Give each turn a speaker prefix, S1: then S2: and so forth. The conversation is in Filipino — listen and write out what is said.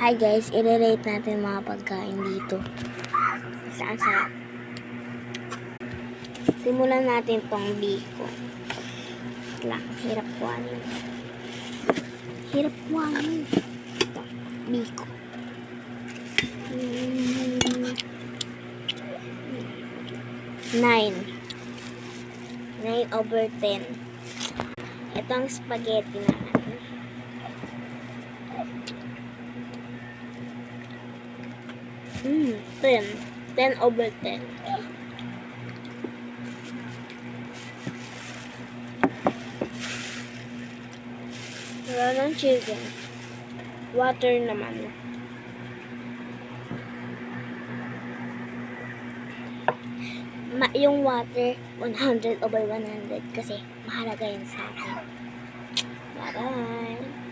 S1: Hi guys, i-rate natin mga pagkain dito. Saan sarap? Simulan natin tong biko. Lang, hirap kuhanin. Hirap kuhanin. Ito, biko. 9. 9/10. Ito ang spaghetti natin. 10. 10/10. Wala ng chicken. Water naman. Yung water, 100/100 kasi mahalaga yan sa akin. Bye-bye!